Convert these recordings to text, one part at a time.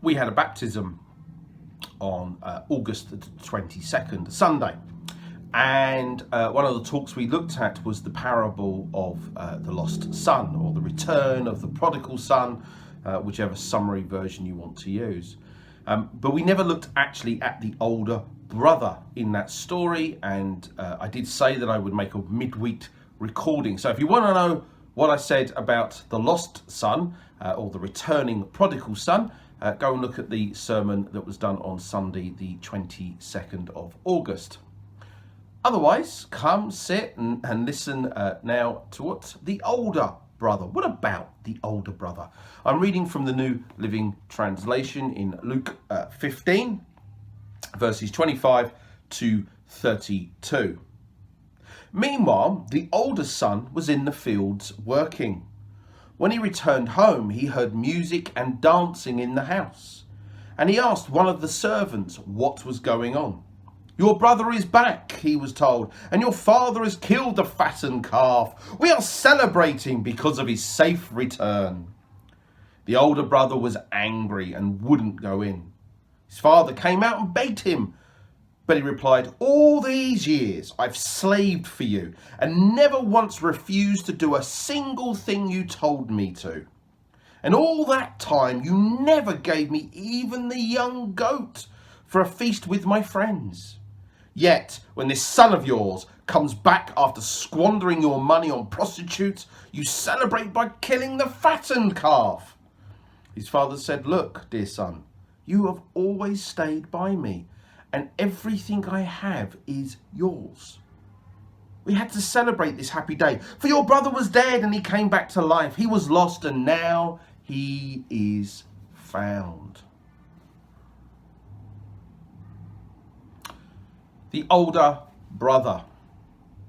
we had a baptism on August the 22nd, Sunday. And one of the talks we looked at was the parable of the lost son, or the return of the prodigal son, whichever summary version you want to use. But we never looked actually at the older brother in that story, and I did say that I would make a midweek recording. So if you want to know what I said about the lost son, or the returning prodigal son, go and look at the sermon that was done on Sunday the 22nd of August. Otherwise, come sit and listen now to what the older brother. What about the older brother? I'm reading from the New Living Translation in Luke 15, verses 25 to 32. Meanwhile, the older son was in the fields working. When he returned home, he heard music and dancing in the house, and he asked one of the servants what was going on. "Your brother is back," he was told, "and your father has killed the fattened calf. We are celebrating because of his safe return." The older brother was angry and wouldn't go in. His father came out and begged him, but he replied, "All these years I've slaved for you and never once refused to do a single thing you told me to. And all that time you never gave me even the young goat for a feast with my friends. Yet, when this son of yours comes back after squandering your money on prostitutes, you celebrate by killing the fattened calf." His father said, "Look, dear son, you have always stayed by me, and everything I have is yours. We had to celebrate this happy day, for your brother was dead and he came back to life. He was lost and now he is found." The older brother.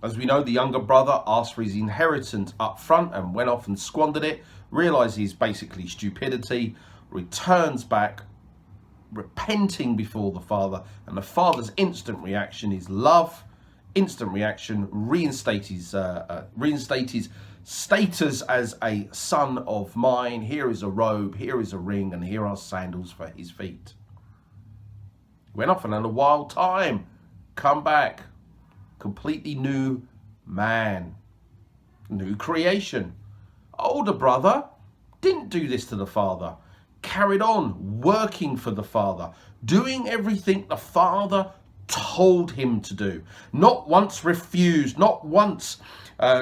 As we know, the younger brother asked for his inheritance up front and went off and squandered it, realizes basically stupidity, returns back, repenting before the father, and the father's instant reaction is love, instant reaction, reinstate his status as a son of mine. Here is a robe, here is a ring, and here are sandals for his feet. Went off and had a wild time. Come back, completely new man, new creation. Older brother didn't do this to the father, carried on working for the father, doing everything the father told him to do. Not once refused, not once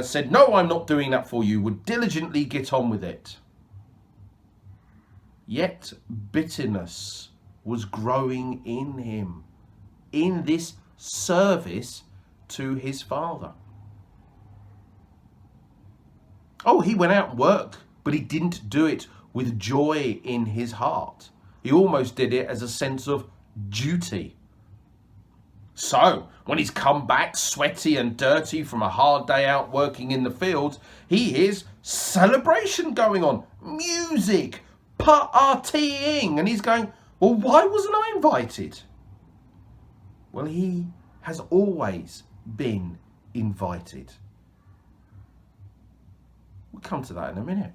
said, "No, I'm not doing that for you," would diligently get on with it. Yet bitterness was growing in him, in this service to his father. Oh, he went out and worked, but he didn't do it with joy in his heart. He almost did it as a sense of duty. So, when he's come back sweaty and dirty from a hard day out working in the fields, he hears celebration going on, music, partying, and he's going, "Well, why wasn't I invited?" Well, he has always been invited. We'll come to that in a minute.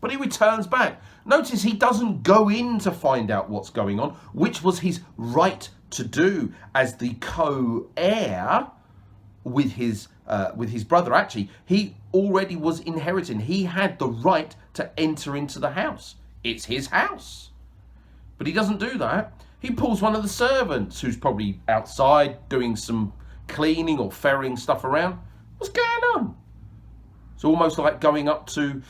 But he returns back. Notice he doesn't go in to find out what's going on, which was his right to do as the co-heir with his brother. Actually, he already was inheriting. He had the right to enter into the house. It's his house. But he doesn't do that. He pulls one of the servants who's probably outside doing some cleaning or ferrying stuff around. What's going on? It's almost like going up to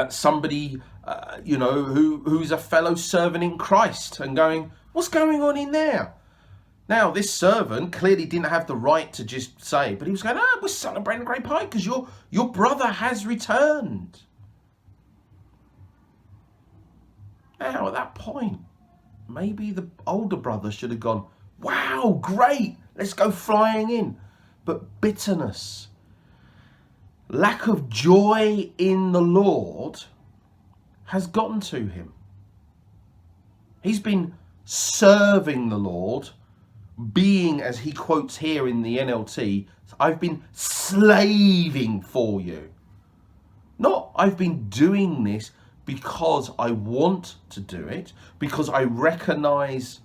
somebody, who's a fellow servant in Christ and going, "What's going on in there?" Now, this servant clearly didn't have the right to just say, but he was going, "We're celebrating a great pie because your brother has returned." Now, at that point, maybe the older brother should have gone, "Wow, great, let's go flying in." But bitterness, lack of joy in the Lord has gotten to him. He's been serving the Lord, being, as he quotes here in the NLT, "I've been slaving for you." Not, "I've been doing this because I want to do it, because I recognize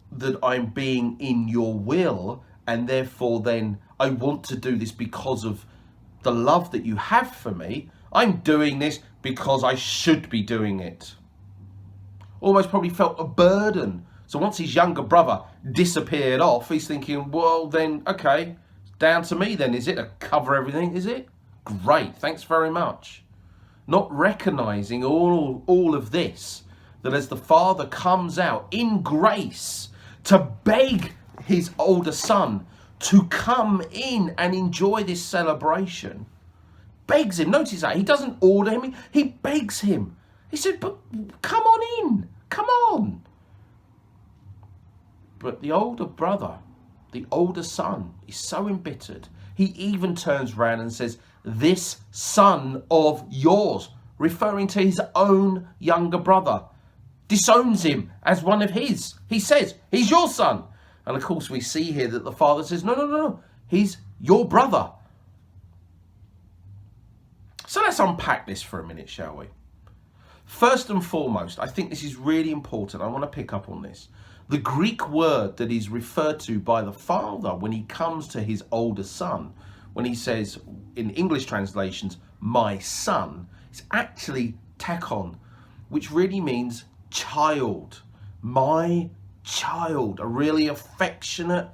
that I'm being in your will, and therefore then I want to do this because of the love that you have for me. I'm doing this because I should be doing it. Almost probably felt a burden. So once his younger brother disappeared off, he's thinking, well then, okay, down to me then, is it, to cover everything, is it? Great, thanks very much. Not recognizing all of this, that as the father comes out in grace to beg his older son to come in and enjoy this celebration, begs him. Notice that he doesn't order him, he begs him. He said, but come on in, come on. But the older brother, the older son, is so embittered, he even turns around and says, this son of yours, referring to his own younger brother, disowns him as one of his. He says, he's your son. And of course we see here that the father says, no, he's your brother. So let's unpack this for a minute, shall we? First and foremost, I think this is really important. I want to pick up on this. The Greek word that is referred to by the father when he comes to his older son, when he says in English translations, my son, is actually tekon, which really means child. My child, a really affectionate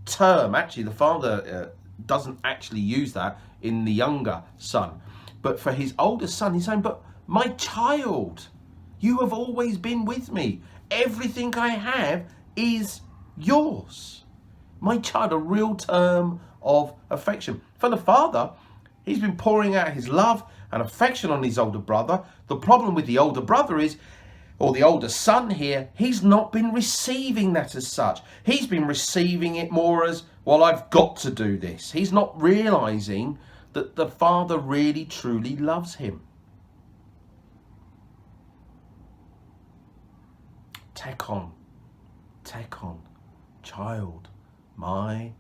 term. Actually, the father doesn't actually use that in the younger son. But for his older son, he's saying, but my child, you have always been with me. Everything I have is yours. My child, a real term of affection. For the father, he's been pouring out his love and affection on his older brother. The problem with the older brother is, or the older son here, he's not been receiving that as such. He's been receiving it more as, well, I've got to do this. He's not realizing that the father really, truly loves him. Tekon, child, my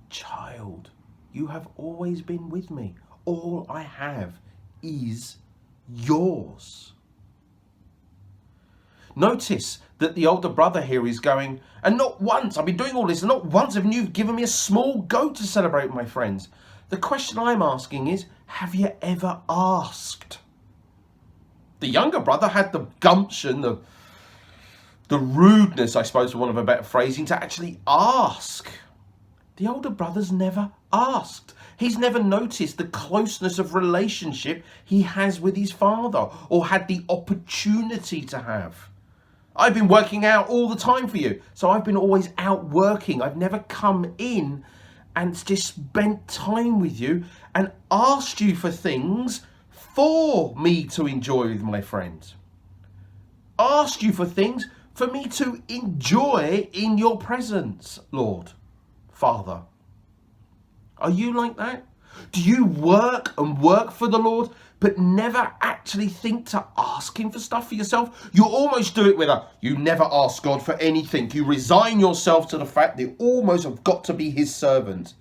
child. You have always been with me. All I have is yours. Notice that the older brother here is going, and not once, I've been doing all this, and not once have you given me a small goat to celebrate with my friends. The question I'm asking is, have you ever asked? The younger brother had the gumption, the rudeness, I suppose, for want of a better phrasing, to actually ask. The older brother's never asked. He's never noticed the closeness of relationship he has with his father, or had the opportunity to have. I've been working out all the time for you, so I've been always out working. I've never come in and just spent time with you and asked you for things for me to enjoy with my friends. Asked you for things for me to enjoy in your presence, Lord, Father. Are you like that? Do you work and work for the Lord, but never actually think to ask him for stuff for yourself? You almost do it with you never ask God for anything. You resign yourself to the fact that you almost have got to be his servant.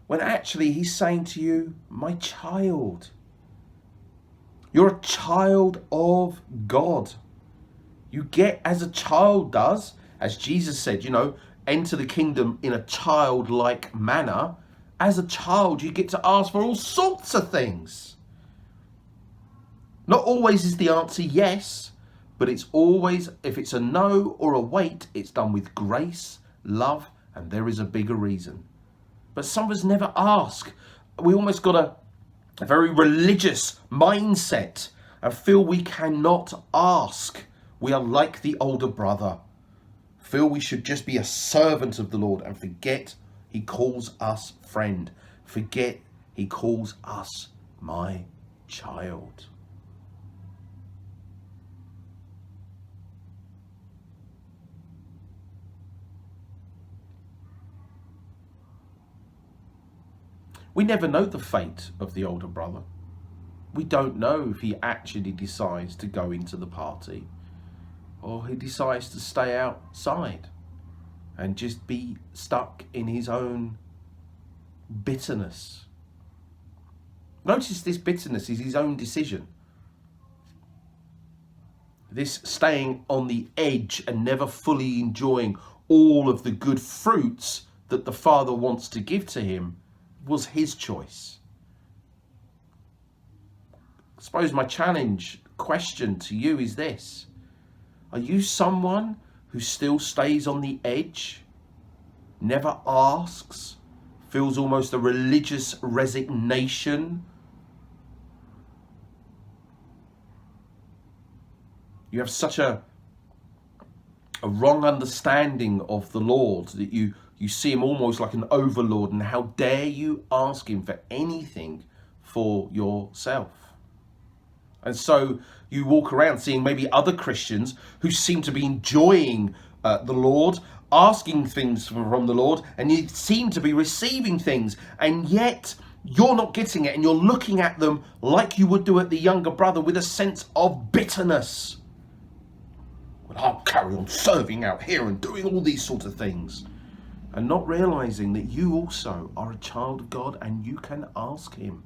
When actually he's saying to you, my child, you're a child of God. You get as a child does, as Jesus said, enter the kingdom in a childlike manner. As a child, you get to ask for all sorts of things. Not always is the answer yes, but it's always, if it's a no or a wait, it's done with grace, love, and there is a bigger reason. But some of us never ask. We almost got a very religious mindset and feel we cannot ask. We are like the older brother. Feel we should just be a servant of the Lord and forget he calls us friend. Forget he calls us my child. We never know the fate of the older brother. We don't know if he actually decides to go into the party or he decides to stay outside and just be stuck in his own bitterness. Notice this bitterness is his own decision. this staying on the edge and never fully enjoying all of the good fruits that the Father wants to give to him was his choice. I suppose my question to you is this: are you someone who still stays on the edge, never asks, feels almost a religious resignation? You have such a wrong understanding of the Lord that you see him almost like an overlord, and how dare you ask him for anything for yourself? And so you walk around seeing maybe other Christians who seem to be enjoying the Lord, asking things from the Lord, and you seem to be receiving things, and yet you're not getting it, and you're looking at them like you would do at the younger brother with a sense of bitterness. Well, I'll carry on serving out here and doing all these sorts of things, and not realizing that you also are a child of God and you can ask him.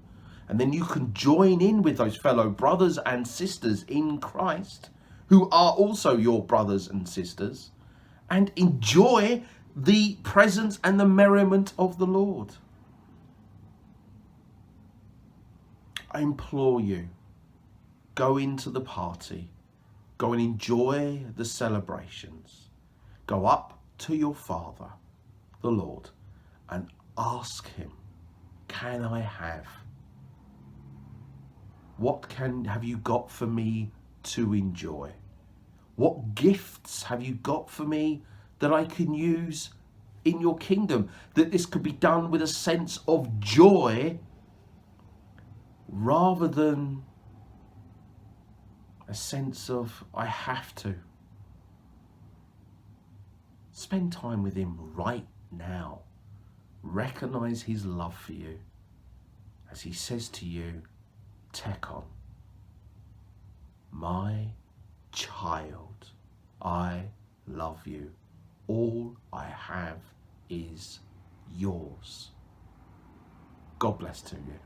And then you can join in with those fellow brothers and sisters in Christ who are also your brothers and sisters, and enjoy the presence and the merriment of the Lord. I implore you, go into the party, go and enjoy the celebrations, go up to your Father, the Lord, and ask him, can I have? What have you got for me to enjoy? What gifts have you got for me that I can use in your kingdom? That this could be done with a sense of joy rather than a sense of I have to. Spend time with him right now. Recognize his love for you as he says to you, Tekon, my child, I love you. All I have is yours. God bless to you.